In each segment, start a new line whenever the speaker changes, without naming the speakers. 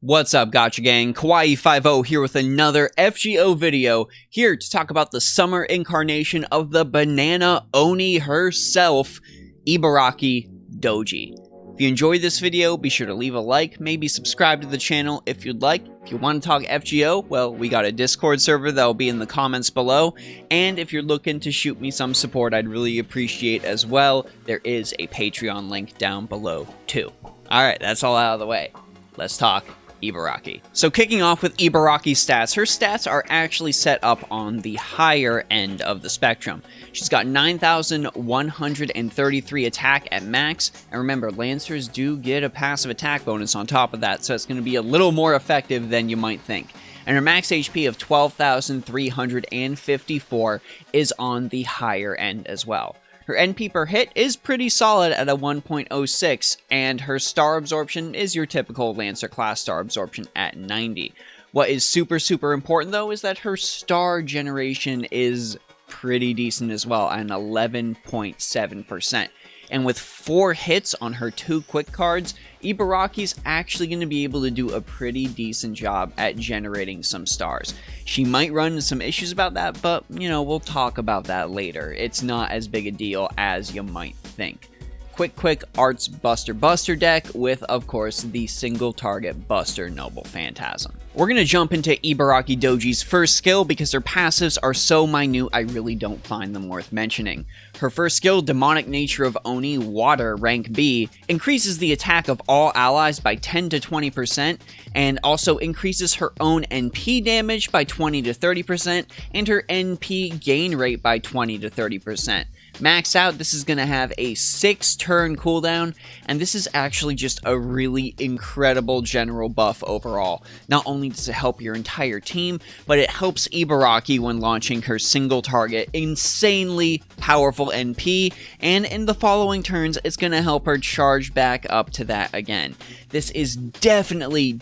What's up, Gacha Gang? Kawaii50 here with another FGO video, here to talk about the summer incarnation of the banana Oni herself, Ibaraki Douji. If you enjoyed this video, be sure to leave a like, maybe subscribe to the channel if you'd like. If you want to talk FGO, well, we got a Discord server that will be in the comments below, and if you're looking to shoot me some support, I'd really appreciate as well. There is a Patreon link down below, too. Alright, that's all out of the way. Let's talk Ibaraki. So kicking off with Ibaraki's stats, her stats are actually set up on the higher end of the spectrum. She's got 9,133 attack at max, and remember, Lancers do get a passive attack bonus on top of that, so it's going to be a little more effective than you might think. And her max HP of 12,354 is on the higher end as well. Her NP per hit is pretty solid at a 1.06, and her star absorption is your typical Lancer class star absorption at 90. What is super important though is that her star generation is pretty decent as well at an 11.7%. And with 4 hits on her 2 quick cards, Ibaraki's actually going to be able to do a pretty decent job at generating some stars. She might run into some issues about that, but, you know, we'll talk about that later. It's not as big a deal as you might think. Quick Arts Buster deck with, of course, the single target Buster Noble Phantasm. We're going to jump into Ibaraki Douji's first skill because her passives are so minute I really don't find them worth mentioning. Her first skill, Demonic Nature of Oni Water, rank B, increases the attack of all allies by 10 to 20%, and also increases her own NP damage by 20 to 30%, and her NP gain rate by 20 to 30%. Max out, this is going to have a 6-turn cooldown, and this is actually just a really incredible general buff overall. Not only does it help your entire team, but it helps Ibaraki when launching her single target insanely powerful NP, and in the following turns, it's going to help her charge back up to that again. This is definitely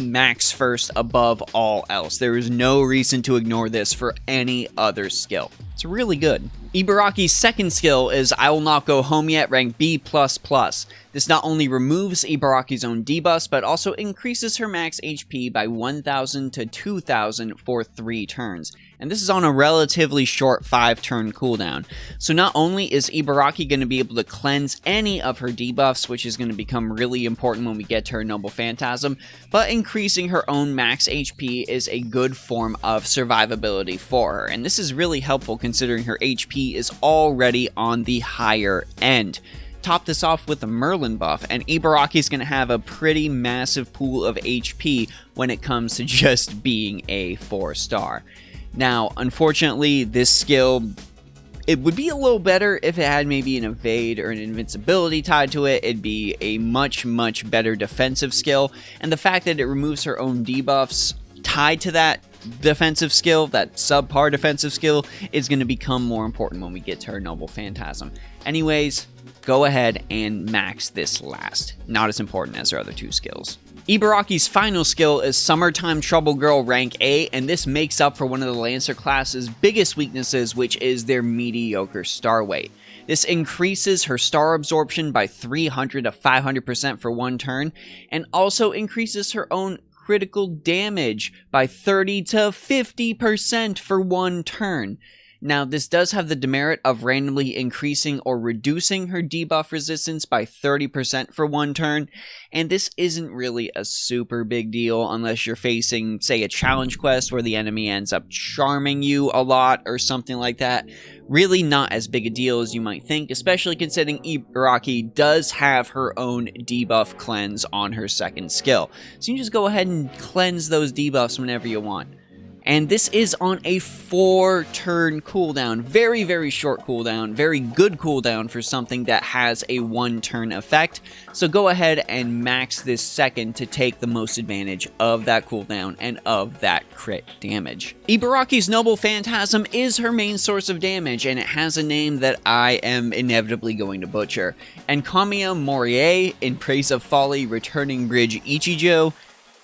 max first above all else. There is no reason to ignore this for any other skill. It's really good. Ibaraki's second skill is I Will Not Go Home Yet, rank B++. This not only removes Ibaraki's own debuffs, but also increases her max HP by 1,000 to 2,000 for 3 turns. And this is on a relatively short 5-turn cooldown. So not only is Ibaraki going to be able to cleanse any of her debuffs, which is going to become really important when we get to her Noble Phantasm, but increasing her own max HP is a good form of survivability for her. And this is really helpful considering her HP is already on the higher end. Top this off with the Merlin buff, and Ibaraki is going to have a pretty massive pool of HP when it comes to just being a 4-star. Now, unfortunately, this skill, it would be a little better if it had maybe an evade or an invincibility tied to it. It'd be a much better defensive skill, and the fact that it removes her own debuffs tied to that defensive skill, that subpar defensive skill, is going to become more important when we get to her Noble Phantasm. Anyways, go ahead and max this last. Not as important as her other 2 skills. Ibaraki's final skill is Summertime Trouble Girl, rank A, and this makes up for one of the Lancer class's biggest weaknesses, which is their mediocre star weight. This increases her star absorption by 300 to 500% for 1 turn, and also increases her own critical damage by 30 to 50% for 1 turn. Now, this does have the demerit of randomly increasing or reducing her debuff resistance by 30% for 1 turn, and this isn't really a super big deal unless you're facing, say, a challenge quest where the enemy ends up charming you a lot or something like that. Really not as big a deal as you might think, especially considering Ibaraki does have her own debuff cleanse on her second skill. So you can just go ahead and cleanse those debuffs whenever you want. And this is on a 4-turn cooldown. Very short cooldown. Very good cooldown for something that has a 1-turn effect. So go ahead and max this second to take the most advantage of that cooldown and of that crit damage. Ibaraki's Noble Phantasm is her main source of damage, and it has a name that I am inevitably going to butcher. Enkamiya Morie, in Praise of Folly, Returning Bridge Ichijo.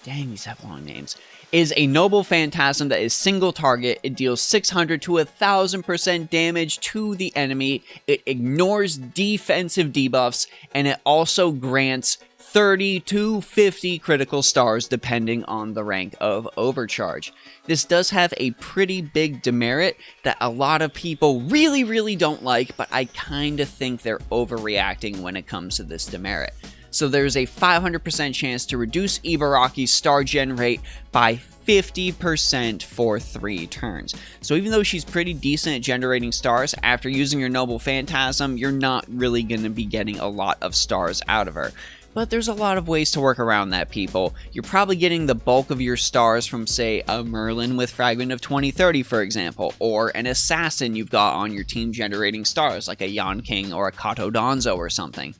Dang, these have long names. Is a Noble Phantasm that is single target. It deals 600 to 1000% damage to the enemy. It ignores defensive debuffs, and it also grants 30 to 50 critical stars depending on the rank of overcharge. This does have a pretty big demerit that a lot of people really don't like, but I kinda think they're overreacting when it comes to this demerit. So there's a 500% chance to reduce Ibaraki's star gen rate by 50% for 3 turns. So even though she's pretty decent at generating stars, after using your Noble Phantasm, you're not really going to be getting a lot of stars out of her. But there's a lot of ways to work around that, people. You're probably getting the bulk of your stars from, say, a Merlin with Fragment of 2030, for example, or an Assassin you've got on your team generating stars, like a Yan King or a Kato Danzo or something.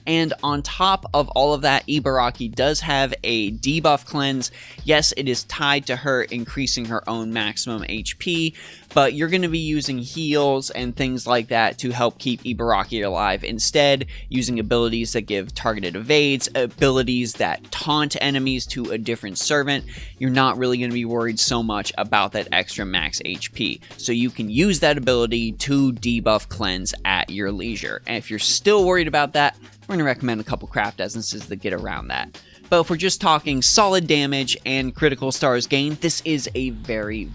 And on top of all of that, Ibaraki does have a debuff cleanse. Yes, it is tied to her increasing her own maximum HP, but you're going to be using heals and things like that to help keep Ibaraki alive. Instead, using abilities that give targeted evades, abilities that taunt enemies to a different servant, you're not really going to be worried so much about that extra max HP. So you can use that ability to debuff cleanse at your leisure. And if you're still worried about that, we're going to recommend a couple craft essences that get around that. But if we're just talking solid damage and critical stars gained, this is a very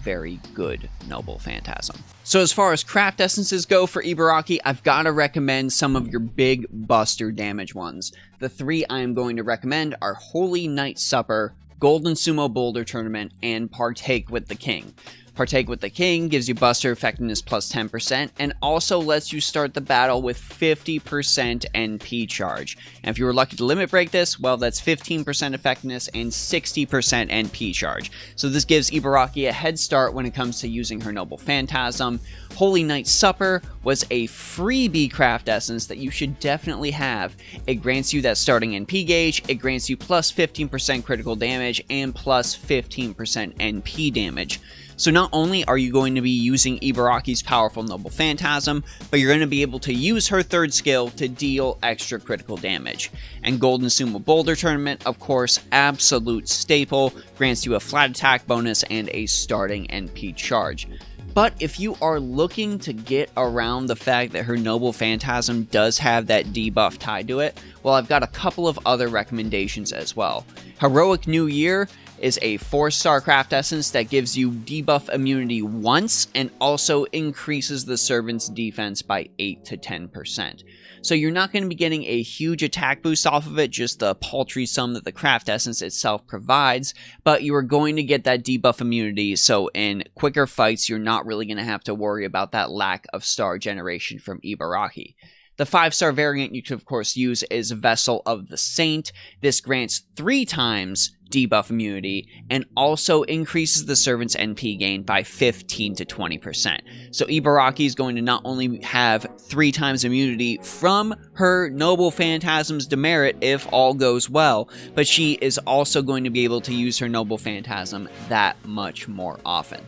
good Noble Phantasm. So as far as craft essences go for Ibaraki, I've got to recommend some of your big buster damage ones. The 3 I am going to recommend are Holy Night Supper, Golden Sumo Boulder Tournament, and Partake with the King. Partake with the King gives you Buster Effectiveness plus 10%, and also lets you start the battle with 50% NP charge. And if you were lucky to limit break this, well, that's 15% effectiveness and 60% NP charge. So this gives Ibaraki a head start when it comes to using her Noble Phantasm. Holy Night Supper was a freebie craft essence that you should definitely have. It grants you that starting NP gauge, it grants you plus 15% critical damage, and plus 15% NP damage. So not only are you going to be using Ibaraki's powerful Noble Phantasm, but you're going to be able to use her 3rd skill to deal extra critical damage. And Golden Sumo Boulder Tournament, of course, absolute staple, grants you a flat attack bonus and a starting NP charge. But if you are looking to get around the fact that her Noble Phantasm does have that debuff tied to it, well, I've got a couple of other recommendations as well. Heroic New Year is a 4-star craft essence that gives you debuff immunity once and also increases the servant's defense by 8 to 10%. So you're not going to be getting a huge attack boost off of it, just the paltry sum that the craft essence itself provides, but you are going to get that debuff immunity, so in quicker fights you're not really going to have to worry about that lack of star generation from Ibaraki. The 5-star variant you could of course use is Vessel of the Saint. This grants 3 times debuff immunity and also increases the servant's NP gain by 15 to 20%. So Ibaraki is going to not only have 3 times immunity from her Noble Phantasm's demerit if all goes well, but she is also going to be able to use her Noble Phantasm that much more often.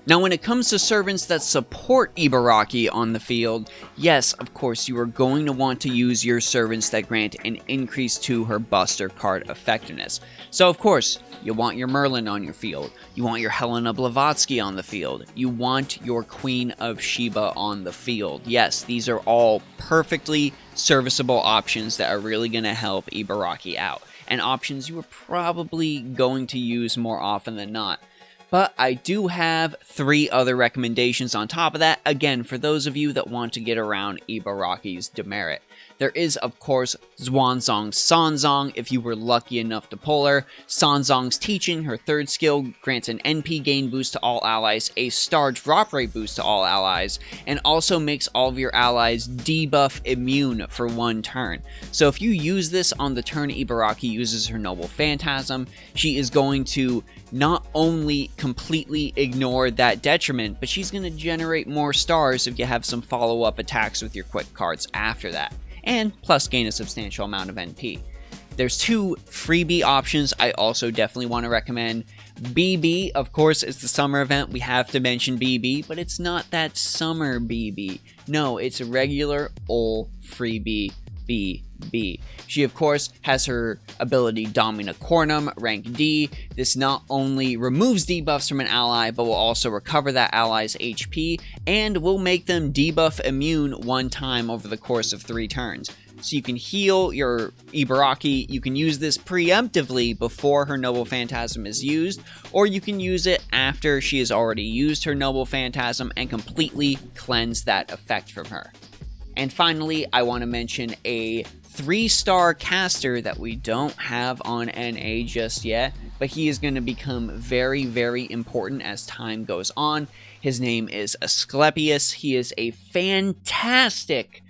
Now, when it comes to servants that support Ibaraki on the field, yes, of course, you are going to want to use your servants that grant an increase to her Buster card effectiveness. So, of course, you want your Merlin on your field, you want your Helena Blavatsky on the field, you want your Queen of Sheba on the field. Yes, these are all perfectly serviceable options that are really going to help Ibaraki out, and options you are probably going to use more often than not. But I do have 3 other recommendations on top of that, again, for those of you that want to get around Ibaraki's demerit. There is, of course, Xuanzang's Sanzong, if you were lucky enough to pull her. Sanzong's Teaching, her 3rd skill, grants an NP gain boost to all allies, a star drop rate boost to all allies, and also makes all of your allies debuff immune for 1 turn. So if you use this on the turn Ibaraki uses her Noble Phantasm, she is going to not only completely ignore that detriment, but she's going to generate more stars if you have some follow-up attacks with your quick cards after that, and plus gain a substantial amount of NP. There's 2 freebie options I also definitely want to recommend. BB, of course, is the summer event. We have to mention BB, but it's not that summer BB. No, it's a regular old freebie BB. She, of course, has her ability Domina Cornum, rank D. This not only removes debuffs from an ally, but will also recover that ally's HP, and will make them debuff immune 1 time over the course of 3 turns. So you can heal your Ibaraki, you can use this preemptively before her Noble Phantasm is used, or you can use it after she has already used her Noble Phantasm and completely cleanse that effect from her. And finally, I want to mention a 3-star caster that we don't have on NA just yet, but he is going to become very, very important as time goes on. His name is Asclepius. He is a fantastic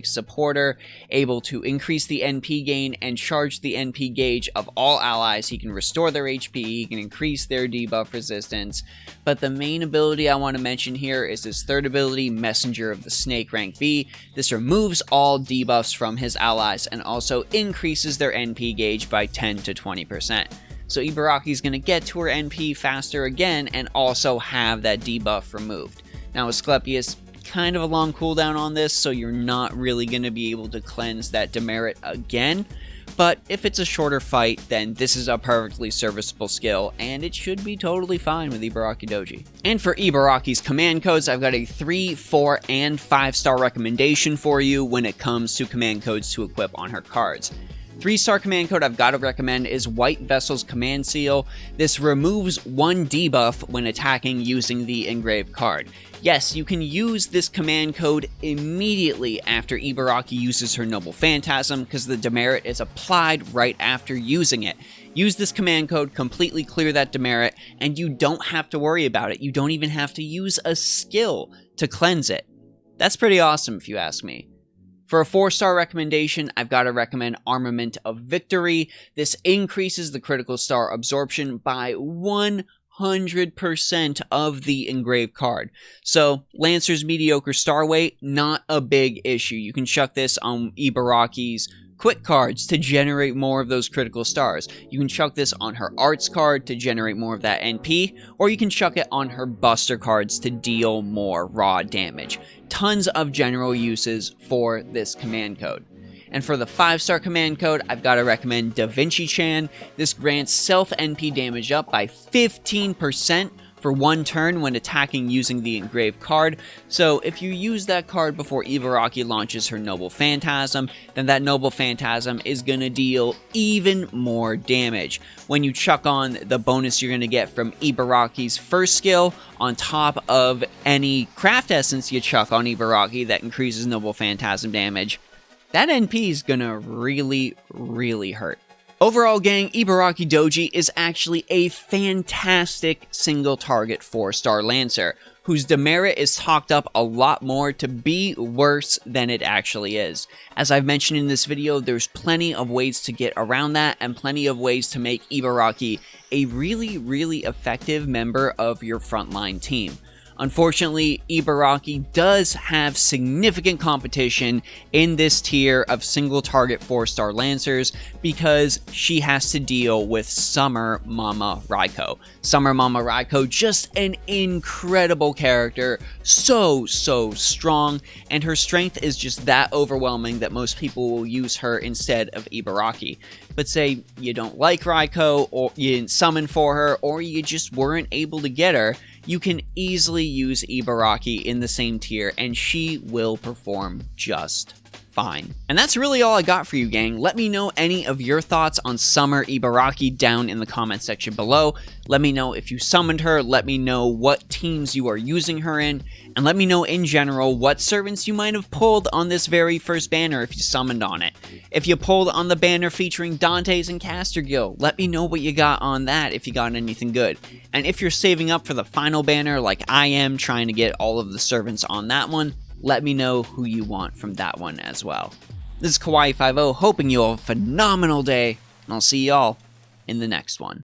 supporter, able to increase the NP gain and charge the NP gauge of all allies. He can restore their HP, he can increase their debuff resistance, but the main ability I want to mention here is his third ability, Messenger of the Snake, rank B. This removes all debuffs from his allies and also increases their NP gauge by 10 to 20%. So Ibaraki's going to get to her NP faster again and also have that debuff removed. Now Asclepius, kind of a long cooldown on this, so you're not really going to be able to cleanse that demerit again, but if it's a shorter fight, then this is a perfectly serviceable skill, and it should be totally fine with Ibaraki Douji. And for Ibaraki's command codes, I've got a 3, 4, and 5-star recommendation for you when it comes to command codes to equip on her cards. 3-star command code I've got to recommend is White Vessel's Command Seal. This removes 1 debuff when attacking using the engraved card. Yes, you can use this command code immediately after Ibaraki uses her Noble Phantasm because the demerit is applied right after using it. Use this command code, completely clear that demerit, and you don't have to worry about it. You don't even have to use a skill to cleanse it. That's pretty awesome if you ask me. For a 4-star recommendation, I've got to recommend Armament of Victory. This increases the critical star absorption by 100% of the engraved card. So, Lancer's mediocre star weight, not a big issue. You can chuck this on Ibaraki's quick cards to generate more of those critical stars. You can chuck this on her arts card to generate more of that NP, or you can chuck it on her buster cards to deal more raw damage. Tons of general uses for this command code. And for the 5-star command code, I've got to recommend Da Vinci Chan. This grants self NP damage up by 15% for 1 turn when attacking using the engraved card. So if you use that card before Ibaraki launches her Noble Phantasm, then that Noble Phantasm is going to deal even more damage. When you chuck on the bonus you're going to get from Ibaraki's first skill on top of any craft essence you chuck on Ibaraki that increases Noble Phantasm damage, that NP is going to really, really hurt. Overall, gang, Ibaraki Douji is actually a fantastic single target 4-star Lancer, whose demerit is talked up a lot more to be worse than it actually is. As I've mentioned in this video, there's plenty of ways to get around that and plenty of ways to make Ibaraki a really, really effective member of your frontline team. Unfortunately, Ibaraki does have significant competition in this tier of single target 4-star Lancers because she has to deal with Summer Mama Raiko. Summer Mama Raiko, just an incredible character, so strong, and her strength is just that overwhelming that most people will use her instead of Ibaraki. But say you don't like Raiko, or you didn't summon for her, or you just weren't able to get her, you can easily use Ibaraki in the same tier, and she will perform just fine. And that's really all I got for you, gang. Let me know any of your thoughts on Summer Ibaraki down in the comment section below. Let me know if you summoned her, let me know what teams you are using her in, and let me know in general what servants you might have pulled on this very first banner if you summoned on it. If you pulled on the banner featuring Dante's and Castergill, let me know what you got on that if you got anything good. And if you're saving up for the final banner like I am, trying to get all of the servants on that one, let me know who you want from that one as well. This is Kawaii50, hoping you all have a phenomenal day, and I'll see y'all in the next one.